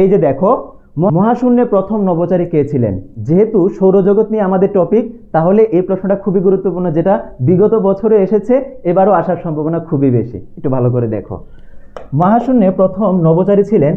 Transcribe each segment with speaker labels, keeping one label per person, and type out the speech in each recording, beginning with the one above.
Speaker 1: এই যে দেখো, মহাশূন্যে প্রথম নভোচারী কে ছিলেন? যেহেতু সৌরজগৎ নিয়ে আমাদের টপিক, তাহলে এই প্রশ্নটা খুবই গুরুত্বপূর্ণ, যেটা বিগত বছরে এসেছে, এবারও আসার সম্ভাবনা খুবই বেশি। একটু ভালো করে দেখো, মহাশূন্যে প্রথম নভোচারী ছিলেন,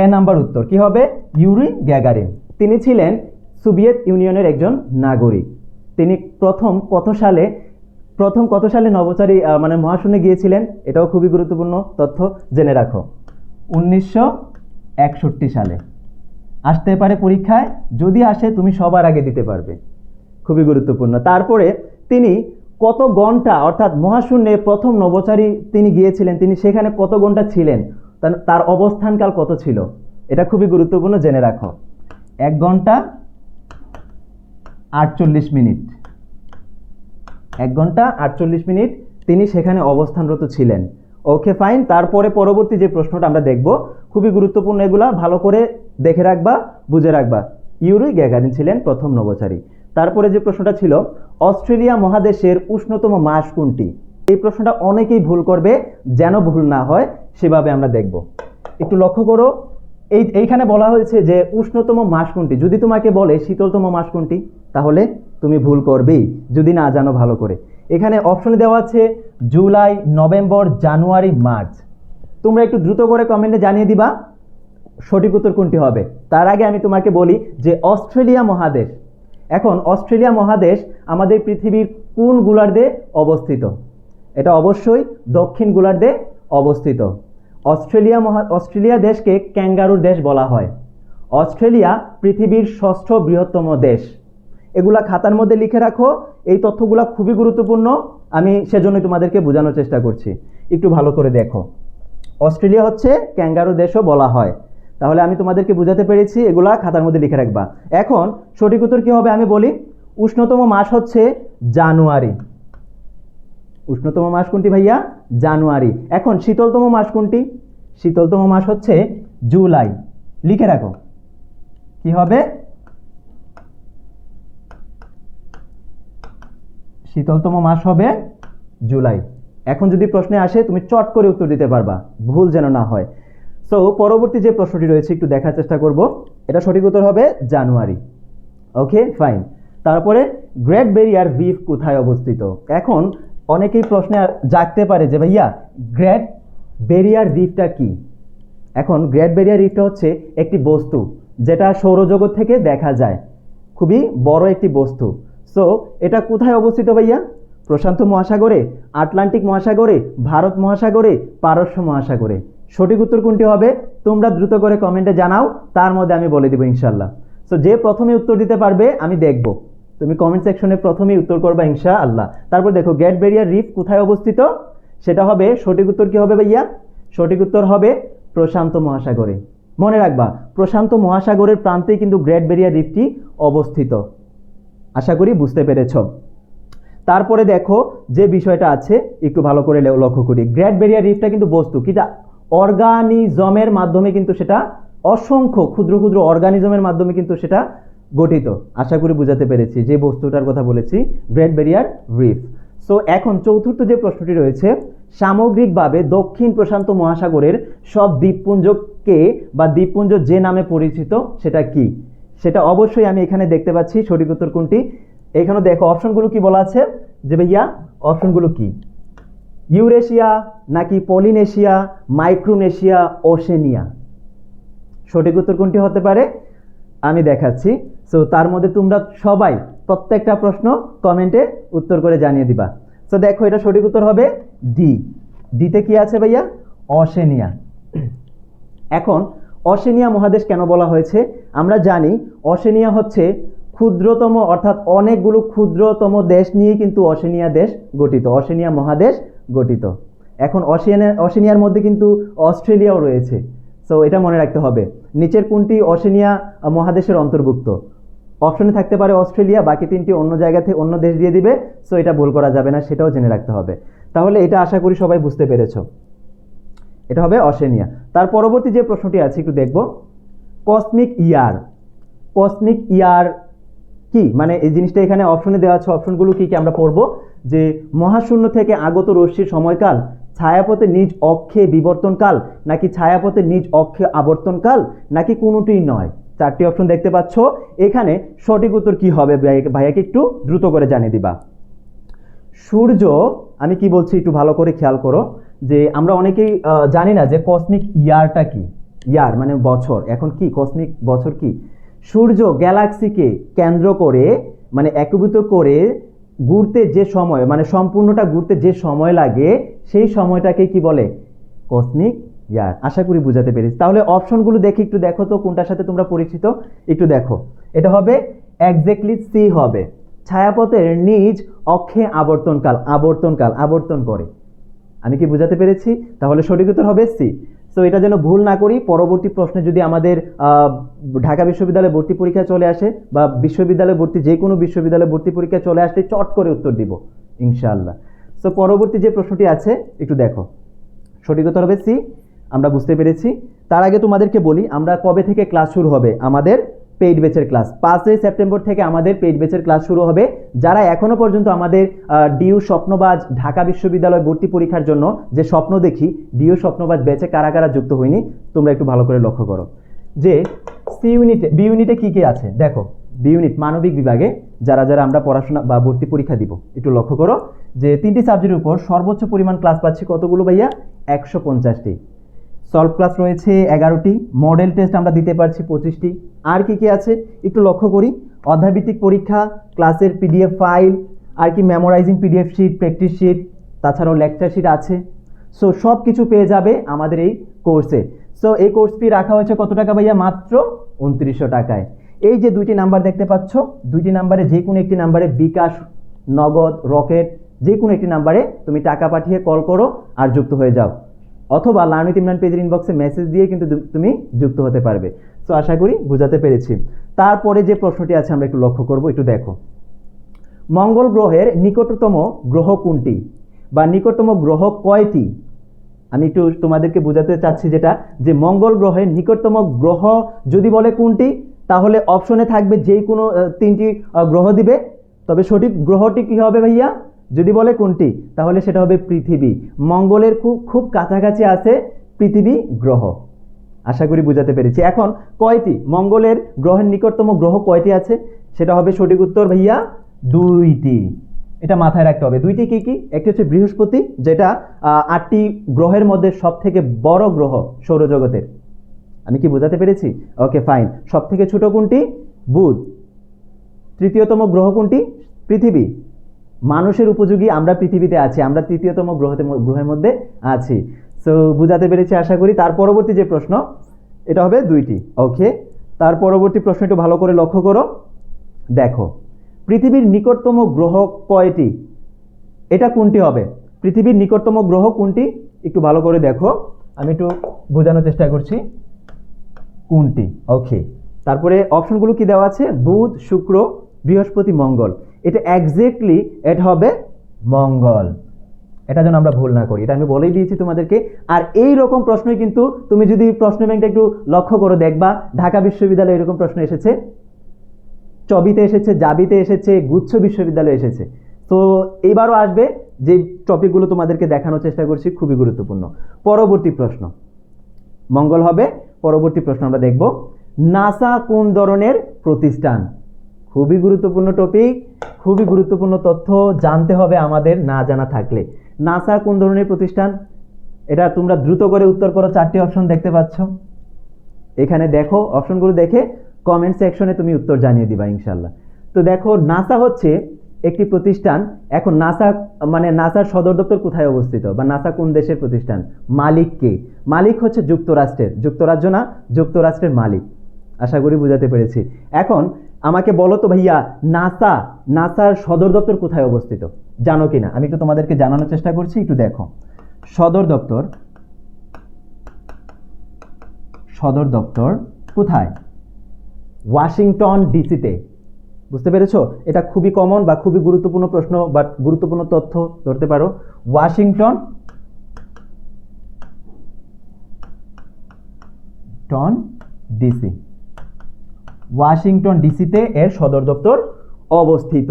Speaker 1: এ নাম্বার উত্তর কি হবে? Yuri Gagarin. তিনি ছিলেন সোভিয়েত ইউনিয়নের একজন নাগরিক। তিনি প্রথম কত সালে নভোচারী মানে মহাশূন্যে গিয়েছিলেন? এটাও খুবই গুরুত্বপূর্ণ তথ্য, জেনে রাখো। 1961 সালে। আসতে পারে পরীক্ষায়, যদি আসে তুমি সবার আগে দিতে পারবে, খুবই গুরুত্বপূর্ণ। তারপরে তিনি কত ঘন্টা, অর্থাৎ মহাশূন্যে প্রথম নভোচারী তিনি গিয়েছিলেন, তিনি সেখানে কত ঘন্টা ছিলেন, তার অবস্থানকাল কত ছিল? এটা খুবই গুরুত্বপূর্ণ, জেনে রাখো। 1 ঘন্টা 48 মিনিট। 1 ঘন্টা 48 মিনিট তিনি সেখানে অবস্থানরত ছিলেন। ওকে ফাইন। তারপরে পরবর্তী যে প্রশ্নটা আমরা দেখব, খুবই গুরুত্বপূর্ণ, এগুলা ভালো করে দেখে রাখবা, বুঝে রাখবা। ইউরি গ্যাগারিন ছিলেন প্রথম নভোচারী। তারপরে যে প্রশ্নটা ছিল, অস্ট্রেলিয়া মহাদেশের উষ্ণতম মাস কোনটি? এই প্রশ্নটা অনেকেই ভুল করবে, যেন ভুল না হয় সেভাবে আমরা দেখব। একটু লক্ষ্য করো, এইখানে বলা হয়েছে যে উষ্ণতম মাস কোনটি। যদি তোমাকে বলে শীতলতম মাস কোনটি, তাহলে তুমি ভুল করবেই, যদি না জানো ভালো করে। এখানে অপশনে দেওয়া আছে জুলাই, নভেম্বর, জানুয়ারি, মার্চ। তোমরা একটু দ্রুত করে কমেন্টে জানিয়ে দিবা সঠিক উত্তর কোনটি হবে। তার আগে আমি তোমাকে বলি যে অস্ট্রেলিয়া মহাদেশ, এখন অস্ট্রেলিয়া মহাদেশ আমাদের পৃথিবীর কোন গোলার্ধে অবস্থিত? এটা অবশ্যই দক্ষিণ গোলার্ধে অবস্থিত। অস্ট্রেলিয়া দেশকে ক্যাঙ্গারুর দেশ বলা হয়। অস্ট্রেলিয়া পৃথিবীর 6ষ্ঠ বৃহত্তম দেশ। এগুলা খাতার মধ্যে লিখে রাখো, এই তথ্যগুলা খুবই গুরুত্বপূর্ণ, আমি সেজন্যই তোমাদেরকে বোঝানোর চেষ্টা করছি। একটু ভালো করে দেখো, অস্ট্রেলিয়া হচ্ছে ক্যাঙ্গারু দেশও বলা হয়। তাহলে আমি তোমাদেরকে বোঝাতে পেরেছি, এগুলা খাতার মধ্যে লিখে রাখবা। এখন সঠিক উত্তর কি হবে আমি বলি। উষ্ণতম মাস হচ্ছে জানুয়ারি। উষ্ণতম মাস কোনটি ভাইয়া? জানুয়ারি। এখন শীতলতম মাস কোনটি? শীতলতম মাস হচ্ছে জুলাই। লিখে রাখো, কি হবে? শীতলতম মাস হবে জুলাই। এখন যদি প্রশ্নে আসে তুমি চট করে উত্তর দিতে পারবা, ভুল যেন না হয়। সো পরবর্তী যে প্রশ্নটি রয়েছে একটু দেখার চেষ্টা করব। এটা সঠিক উত্তর হবে জানুয়ারি। Okay fine. তারপরে গ্রেট ব্যারিয়ার রিফ কোথায় অবস্থিত? এখন অনেকেই প্রশ্নে জাগতে পারে যে ভাইয়া গ্রেট ব্যারিয়ার রিফটা কি? এখন গ্রেট ব্যারিয়ার রিফটা হচ্ছে একটি বস্তু যেটা সৌরজগৎ থেকে দেখা যায়, খুবই বড় একটি বস্তু। সো এটা কোথায় অবস্থিত ভাইয়া? প্রশান্ত মহাসাগরে, আটলান্টিক মহাসাগরে, ভারত মহাসাগরে, পারস্য মহাসাগরে। সঠিক উত্তর কোনটি হবে তোমরা দ্রুত করে কমেন্টে জানাও, তার মধ্যে আমি বলে দিব ইনশাআল্লাহ। সো যে প্রথমে উত্তর দিতে পারবে আমি দেখব, তুমি কমেন্ট সেকশনে প্রথমেই উত্তর করবা ইনশাআল্লাহ। তারপর দেখো গ্রেট ব্যারিয়ার রিফ কোথায় অবস্থিত, সেটা হবে সঠিক উত্তর কি হবে ভাইয়া? সঠিক উত্তর হবে প্রশান্ত মহাসাগরে। মনে রাখবা প্রশান্ত মহাসাগরের প্রান্তেই কিন্তু গ্রেট ব্যারিয়ার রিফটি অবস্থিত। আশা করি বুঝতে পেরেছ। তারপরে দেখো যে বিষয়টা আছে একটু ভালো করে লক্ষ্য করি। গ্রেট ব্যারিয়ার রিফটা কিন্তু বস্তু, কিটা অর্গানিজমের মাধ্যমে কিন্তু সেটা, অসংখ্য ক্ষুদ্র ক্ষুদ্র অর্গানিজমের মাধ্যমে কিন্তু সেটা গঠিত। আশা করি বুঝাতে পেরেছি যে বস্তুটার কথা বলেছি, গ্রেট ব্যারিয়ার রিফ। সো এখন চতুর্থ যে প্রশ্নটি রয়েছে, সামগ্রিকভাবে দক্ষিণ প্রশান্ত মহাসাগরের সব দ্বীপপুঞ্জকে বা দ্বীপপুঞ্জ যে নামে পরিচিত সেটা কি? সেটা অবশ্যই আমি এখানে দেখতে পাচ্ছি। সঠিক উত্তর কোনটি? এখানে দেখো অপশনগুলো কি বলা আছে যে ভাইয়া, অপশনগুলো কি? ইউরেশিয়া নাকি পলিনেশিয়া, মাইক্রোনেশিয়া, ওশেনিয়া। সঠিক উত্তর কোনটি হতে পারে আমি দেখাচ্ছি। সো তার মধ্যে তোমরা সবাই প্রত্যেকটা প্রশ্ন কমেন্টে উত্তর করে জানিয়ে দিবা। সো দেখো এটা সঠিক উত্তর হবে ডি। ডিতে কি আছে ভাইয়া? ওশেনিয়া। এখন ওশেনিয়া মহাদেশ কেন বলা হয়েছে? আমরা জানি ওশেনিয়া হচ্ছে ক্ষুদ্রতম, অর্থাৎ অনেকগুলো ক্ষুদ্রতম দেশ নিয়ে কিন্তু ওশেনিয়া দেশ গঠিত, ওশেনিয়া মহাদেশ গঠিত। এখন ওশেনিয়ার মধ্যে কিন্তু অস্ট্রেলিয়াও রয়েছে। সো এটা মনে রাখতে হবে। নিচের কোনটি ওশেনিয়া মহাদেশের অন্তর্ভুক্ত? অপশনে থাকতে পারে অস্ট্রেলিয়া, বাকি তিনটি অন্য জায়গা থেকে অন্য দেশ দিয়ে দিবে। সো এটা ভুল করা যাবে না, সেটাও জেনে রাখতে হবে। তাহলে এটা আশা করি সবাই বুঝতে পেরেছো, এটা হবে ওশেনিয়া। তার পরবর্তী যে প্রশ্নটি আছে একটু দেখব। কসমিক ইয়ার, কসমিক ইয়ার কি? মানে এই জিনিসটা এখানে অপশনে দেওয়া আছে, অপশনগুলো কি কি আমরা পড়বো। যে মহাশূন্য থেকে আগত রশ্মির সময়কাল ছায়াপথের নিজ অক্ষে বিবর্তনকাল, নাকি ছায়াপথের নিজ অক্ষে আবর্তনকাল, নাকি কোনোটিই নয়? চারটি অপশন দেখতে পাচ্ছ। এখানে সঠিক উত্তর কি হবে ভাইয়াকে একটু দ্রুত করে জানিয়ে দিবা। সূর্য, আমি কি বলছি একটু ভালো করে খেয়াল করো, যে আমরা অনেকেই জানি না যে কসমিক ইয়ারটা কি। ইয়ার মানে বছর, এখন কি কসমিক বছর কি? সূর্য গ্যালাক্সিকে কেন্দ্র করে মানে একীভূত করে ঘুরতে যে সময়, মানে সম্পূর্ণটা ঘুরতে যে সময় লাগে, সেই সময়টাকে কি বলে? কসমিক ইয়ার। আশা করি বুঝাতে পেরেছি। তাহলে অপশনগুলো দেখে একটু দেখো তো কোনটার সাথে তোমরা পরিচিত, একটু দেখো। এটা হবে এক্স্যাক্টলি সি হবে, ছায়াপথের নিজ অক্ষে আবর্তনকাল, আবর্তনকাল আবর্তন করে। আমি কি বুঝাতে পেরেছি? তাহলে সঠিক উত্তর হবে সি। সো এটা যেন ভুল না করি, পরবর্তী প্রশ্নে যদি আমাদের ঢাকা বিশ্ববিদ্যালয়ে ভর্তি পরীক্ষা চলে আসে বা বিশ্ববিদ্যালয়ে ভর্তি যে কোনো বিশ্ববিদ্যালয়ে ভর্তি পরীক্ষা চলে আসলে চট করে উত্তর দিব ইনশাআল্লাহ। সো পরবর্তী যে প্রশ্নটি আছে একটু দেখো, সঠিক উত্তর হবে সি। আমরা বুঝতে পেরেছি। তার আগে তোমাদেরকে বলি আমরা কবে থেকে ক্লাস শুরু হবে। আমাদের পেইড ব্যাচের ক্লাস 5 সেপ্টেম্বর থেকে আমাদের পেইড ব্যাচের ক্লাস শুরু হবে। যারা এখনো পর্যন্ত আমাদের ডিউ স্বপ্নবাজ ঢাকা বিশ্ববিদ্যালয় ভর্তি পরীক্ষার জন্য যে স্বপ্ন দেখি ডিউ স্বপ্নবাজ ব্যাচে কারা কারা যুক্ত হয়নি, তোমরা একটু ভালো করে লক্ষ্য করো যে সি ইউনিটে, বি ইউনিটে কি কি আছে দেখো। বি ইউনিট মানবিক বিভাগে যারা যারা আমরা পড়াশোনা বা ভর্তি পরীক্ষা দিব, একটু লক্ষ্য করো যে 3টি সাবজেক্টের উপর সর্বোচ্চ পরিমাণ ক্লাস পাচ্ছি কতগুলো ভাইয়া? 150টি। সলভ ক্লাস রয়েছে 11টি, মডেল টেস্ট আমরা দিতে পারছি 25টি। আর কি কি আছে একটু লক্ষ্য করি। অধ্যায়ভিত্তিক পরীক্ষা, ক্লাসের পিডিএফ ফাইল, আর কি memorising PDF sheet, practice sheet, তাছাড়াও লেকচার শিট আছে। সো সব কিছু পেয়ে যাবে আমাদের এই কোর্সে। সো এই কোর্স ফি রাখা হয়েছে কত টাকা ভাইয়া? মাত্র 2900 টাকায়। এই যে দুইটি নাম্বার দেখতে পাচ্ছ, দুইটি নাম্বারে যে কোনো একটি নাম্বারে বিকাশ, নগদ, রকেট যে কোনো একটি নাম্বারে তুমি টাকা পাঠিয়ে কল করো আর যুক্ত হয়ে যাও, অথবা লার্ন উইথ ইমরান পেজের ইনবক্সে মেসেজ দিয়ে কিন্তু তুমি যুক্ত হতে পারবে। সো আশা করি বুঝাতে পেরেছি। তারপরে যে প্রশ্নটি আছে আমরা একটু লক্ষ্য করব, একটু দেখো। মঙ্গল গ্রহের নিকটতম গ্রহ কোনটি বা নিকটতম গ্রহ কয়টি? আমি একটু তোমাদেরকে বোঝাতে চাচ্ছি যেটা, যে মঙ্গল গ্রহের নিকটতম গ্রহ যদি বলে কোনটি, তাহলে অপশনে থাকবে যে কোনো 3টি গ্রহ দিবে, তবে সঠিক গ্রহটি কি হবে ভাইয়া? যদি বলে কোনটি, তাহলে সেটা হবে পৃথিবী। মঙ্গলের খুব খুব কাছাকাছি আছে পৃথিবী গ্রহ। আশা করি বুঝাতে পেরেছি। এখন কয়টি মঙ্গলের গ্রহের নিকটতম গ্রহ কয়টি আছে, সেটা হবে সঠিক উত্তর ভাইয়া 2টি। এটা মাথায় রাখতে হবে। 2টি কি কি? একটি হচ্ছে বৃহস্পতি, যেটা 8টি গ্রহের মধ্যে সব থেকে বড় গ্রহ সৌরজগতের। আমি কি বোঝাতে পেরেছি? Okay fine. সব থেকে ছোট কোনটি? বুধ। তৃতীয়তম গ্রহ কোনটি? পৃথিবী। মানুষের উপযোগী আমরা পৃথিবীতে আছি, আমরা 3য়তম গ্রহের মধ্যে আছি। সো বুঝাতে পেরেছি আশা করি। তার পরবর্তী যে প্রশ্ন এটা হবে 2টি। ওকে, তার পরবর্তী প্রশ্ন একটু ভালো করে লক্ষ্য করো। দেখো পৃথিবীর নিকটতম গ্রহ কয়টি? এটা কোনটি হবে? পৃথিবীর নিকটতম গ্রহ কোনটি একটু ভালো করে দেখো, আমি একটু বোঝানোর চেষ্টা করছি কোনটি। ওকে, তারপরে অপশনগুলো কি দেওয়া আছে? বুধ, শুক্র, বৃহস্পতি, মঙ্গল। এটা এক্স্যাক্টলি এটা হবে মঙ্গল। এটা যেন আমরা ভুল না করি, এটা আমি বলেই দিয়েছি তোমাদেরকে। আর এই রকম প্রশ্নই কিন্তু তুমি যদি প্রশ্ন ব্যাংকটা একটু লক্ষ্য করো দেখবা ঢাকা বিশ্ববিদ্যালয়ে এরকম প্রশ্ন এসেছে, চবিতে এসেছে, জাবিতে এসেছে, গুচ্ছ বিশ্ববিদ্যালয়ে এসেছে। তো এইবারও আসবে। যে টপিকগুলো তোমাদেরকে দেখানোর চেষ্টা করছি খুবই গুরুত্বপূর্ণ। পরবর্তী প্রশ্ন মঙ্গল হবে। পরবর্তী প্রশ্ন আমরা দেখব, নাসা কোন ধরনের প্রতিষ্ঠান? খুবই গুরুত্বপূর্ণ টপিক, খুবই গুরুত্বপূর্ণ তথ্য জানতে হবে আমাদের না জানা থাকলে। নাসা কোন ধরনের প্রতিষ্ঠান? এটা তোমরা দ্রুত করে উত্তর করো। 4টি অপশন দেখতে পাচ্ছ এখানে, দেখো অপশনগুলো দেখে কমেন্ট সেকশনে তুমি উত্তর জানিয়ে দিবা ইনশাল্লাহ। তো দেখো নাসা হচ্ছে একটি প্রতিষ্ঠান। এখন নাসা মানে নাসার সদর দপ্তর কোথায় অবস্থিত বা নাসা কোন দেশের প্রতিষ্ঠান? মালিক কে? মালিক হচ্ছে যুক্তরাষ্ট্রের, যুক্তরাজ্য না, যুক্তরাষ্ট্রের মালিক। আশা করি বুঝাতে পেরেছি। এখন আমাকে বলো তো ভাইয়া, নাসার সদর দপ্তর কোথায় অবস্থিত জানো কিনা? আমি একটু তোমাদেরকে জানানোর চেষ্টা করছি, একটু দেখো। সদর দপ্তর কোথায়? ওয়াশিংটন ডিসিতে। বুঝতে পেরেছো? এটা খুবই কমন বা খুবই গুরুত্বপূর্ণ প্রশ্ন বা গুরুত্বপূর্ণ তথ্য ধরতে পারো। ওয়াশিংটন ডিসি, ওয়াশিংটন ডিসিতে এর সদর দপ্তর অবস্থিত।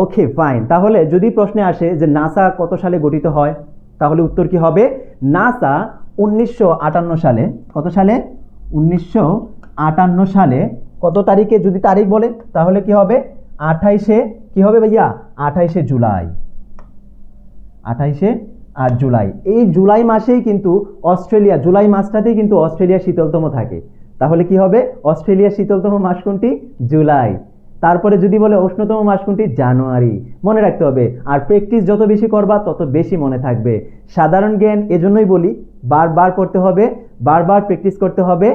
Speaker 1: Okay fine. তাহলে যদি প্রশ্নে আসে যে নাসা কত সালে গঠিত হয়, তাহলে উত্তর কি হবে? নাসা 1958 সালে, কত সালে? 1958 সালে কত তারিখে, যদি তারিখ বলে তাহলে কি হবে? 28-এ কি হবে ভাইয়া? 28-এ জুলাই, 28-এ আর জুলাই, এই জুলাই মাসেই কিন্তু অস্ট্রেলিয়া, জুলাই মাসটাতেই কিন্তু অস্ট্রেলিয়া শীতলতম থাকে। তাহলে কি হবে? অস্ট্রেলিয়া শীতলতম মাস কোনটি? জুলাই। তারপরে যদি বলে উষ্ণতম মাস কোনটি? জানুয়ারি। মনে রাখতে হবে, আর প্র্যাকটিস যত বেশি করবা তত বেশি মনে থাকবে। সাধারণ জ্ঞান এজন্যই বলি বারবার পড়তে হবে, বারবার প্র্যাকটিস করতে হবে,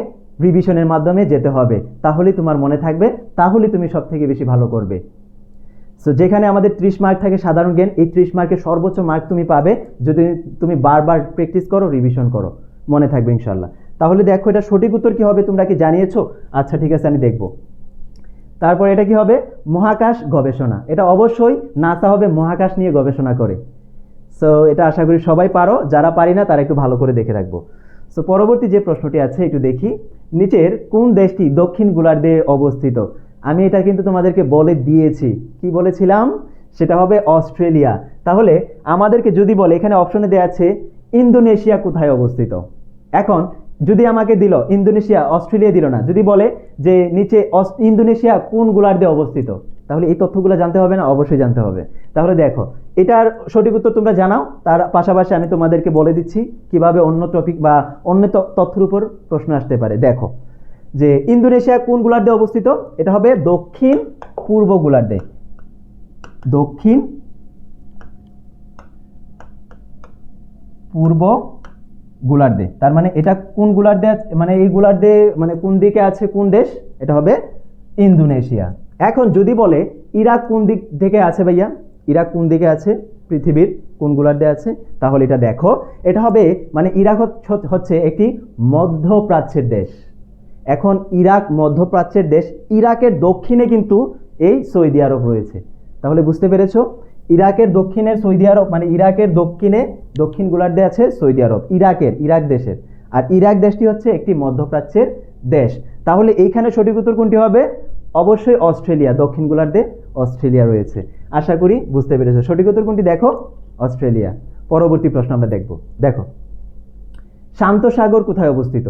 Speaker 1: রিভিশনের মাধ্যমে যেতে হবে, তাহলেই তোমার মনে থাকবে, তাহলে তুমি সব থেকে বেশি ভালো করবে। সো যেখানে আমাদের 30 মার্ক থাকে সাধারণ জ্ঞান, এই 30 মার্কের সর্বোচ্চ মার্ক তুমি পাবে যদি তুমি বারবার প্র্যাকটিস করো, রিভিশন করো, মনে থাকবে ইনশাল্লাহ। তাহলে দেখো এটা সঠিক উত্তর কি হবে, তোমরা কি জানিয়েছো? আচ্ছা ঠিক আছে, আমি দেখব। তারপর এটা কি হবে? মহাকাশ গবেষণা। এটা অবশ্যই নাসা হবে, মহাকাশ নিয়ে গবেষণা করে। সো এটা আশা করি সবাই পারো, যারা পারি না তারা একটু ভালো করে দেখে রাখবো। সো পরবর্তী যে প্রশ্নটি আছে একটু দেখি, নিচের কোন দেশটি দক্ষিণ গোলার্ধে অবস্থিত? আমি এটা কিন্তু তোমাদেরকে বলে দিয়েছি, কি বলেছিলাম? সেটা হবে অস্ট্রেলিয়া। তাহলে আমাদেরকে যদি বলে, এখানে অপশনে দেওয়া আছে ইন্দোনেশিয়া কোথায় অবস্থিত। এখন যদি আমাকে দিল ইন্দোনেশিয়া, অস্ট্রেলিয়া দিল না, যদি বলে যে নিচে ইন্দোনেশিয়া কোন গোলার্ধে অবস্থিত, তাহলে এই তথ্যগুলো জানতে হবে না? অবশ্যই জানতে হবে। তাহলে দেখো এটার সঠিক উত্তর তোমরা জানাও, তার পাশাপাশি আমি তোমাদেরকে বলে দিচ্ছি কিভাবে অন্য টপিক বা অন্য তথ্যের উপর প্রশ্ন আসতে পারে। দেখো যে ইন্দোনেশিয়া কোন গোলার্ধে অবস্থিত, এটা হবে দক্ষিণ পূর্ব গোলার্ধে, দক্ষিণ পূর্ব গোলার্ধে। তার মানে এটা কোন গোলার্ধে, মানে এই গোলার্ধে মানে কোন দিকে আছে, কোন দেশ? এটা হবে ইন্দোনেশিয়া। এখন যদি বলে ইরাক কোন দিক থেকে আছে ভাইয়া, ইরাক কোন দিকে আছে, পৃথিবীর কোন গোলার্ধে আছে, তাহলে এটা দেখো এটা হবে মানে ইরাক হচ্ছে একটি মধ্যপ্রাচ্যের দেশ। এখন ইরাক মধ্যপ্রাচ্যের দেশ, ইরাকের দক্ষিণে কিন্তু এই সৌদি আরব রয়েছে। তাহলে বুঝতে পেরেছো, ইরাকের দক্ষিণের সৌদি আরব, মানে ইরাকের দক্ষিণে দক্ষিণ গোলার্ধে আছে সৌদি আরব, ইরাক দেশের, আর ইরাক দেশটি হচ্ছে একটি মধ্যপ্রাচ্যের দেশ। তাহলে এইখানে সঠিক উত্তর কোনটি হবে? অবশ্যই অস্ট্রেলিয়া, দক্ষিণ গোলার্ধে অস্ট্রেলিয়া রয়েছে। আশা করি বুঝতে পেরেছো। সঠিক উত্তর কোনটি? দেখো অস্ট্রেলিয়া। পরবর্তী প্রশ্ন আমরা দেখব। দেখো শান্ত সাগর কোথায় অবস্থিত?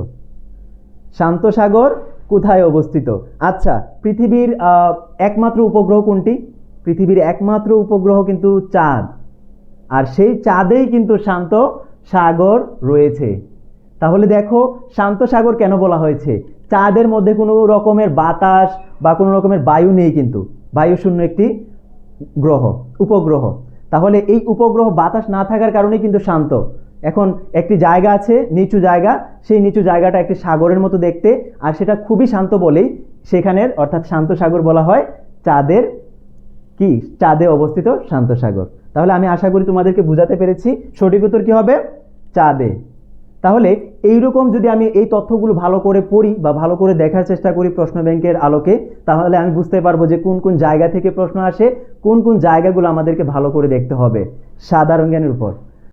Speaker 1: শান্ত সাগর কোথায় অবস্থিত? আচ্ছা, পৃথিবীর একমাত্র উপগ্রহ কোনটি? পৃথিবীর একমাত্র উপগ্রহ কিন্তু চাঁদ, আর সেই চাঁদেই কিন্তু শান্ত সাগর রয়েছে। তাহলে দেখো শান্ত সাগর কেন বলা হয়েছে? চাঁদের মধ্যে কোনো রকমের বাতাস বা কোনো রকমের বায়ু নেই, কিন্তু বায়ুশূন্য একটি গ্রহ, উপগ্রহ। তাহলে এই উপগ্রহ বাতাস না থাকার কারণে কিন্তু শান্ত। এখন একটি জায়গা আছে, নিচু জায়গা, সেই নিচু জায়গাটা একটি সাগরের মতো দেখতে, আর সেটা খুবই শান্ত বলেই সেখানের অর্থাৎ শান্ত সাগর বলা হয় চাঁদের, কি চাঁদে অবস্থিত শান্ত সাগর। তাহলে আমি আশা করি তোমাদেরকে বুঝাতে পেরেছি। সঠিক উত্তর কি হবে? চাঁদে। তাহলে এইরকম যদি আমি এই তথ্যগুলো ভালো করে পড়ি বা ভালো করে দেখার চেষ্টা করি প্রশ্ন ব্যাংকের আলোকে, তাহলে আমি বুঝতে পারবো যে কোন কোন জায়গা থেকে প্রশ্ন আসে, কোন কোন জায়গাগুলো আমাদেরকে ভালো করে দেখতে হবে সাধারণ জ্ঞানের উপর।